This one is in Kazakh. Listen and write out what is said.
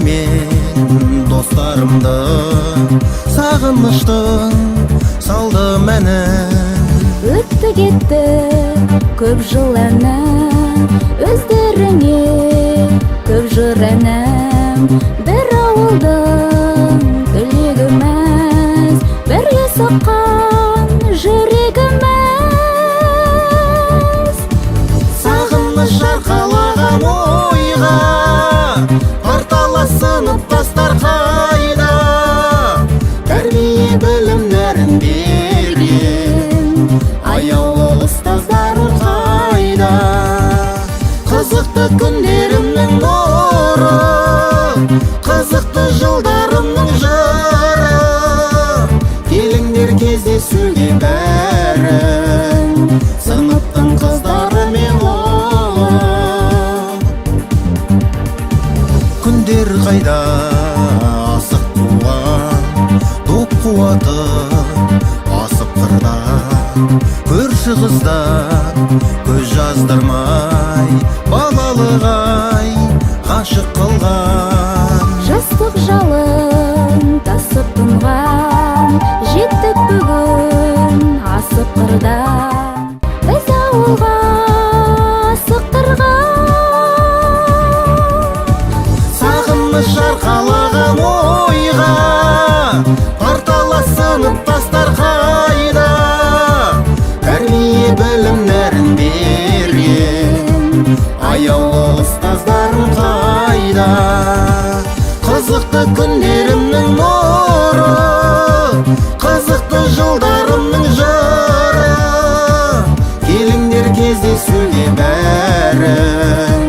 мен достарымды сағыныштың салды мәні. Өтті кетті көп жыл әні, өздеріңе көп жыр әнім. Бір ауылдың тілегіміз, бірге соққан жүрегіміз. Сағыныш арқалаған ойға, орталасынып тастар қайда. Тәрбие білімдерін берген аяулы ұстаздарым қайда. Қызықты күндерімнің нұры, қызықты жылдарымның жыры. Келіңдер кездесуге бәрін, сыныптың қыздары мен ұлы. Күндер қайда асық туған доп қуаты, асып қырда көрші қыздар көз жаздырмай балалық ай ғашық қылған. Жастық жалын тасып тұнған, жеттік бүгін асып қырдан. Біз ауылға асықтырған. Сағыныш арқалаған ойға, орталасынып тастар қайда. Тәрбие білімдерін берген аяулы ұстаздарым қайда. Қызықты күндерімнің нұры, қызықты жылдарымның жыры. Келіңдер кездесуге бәрін,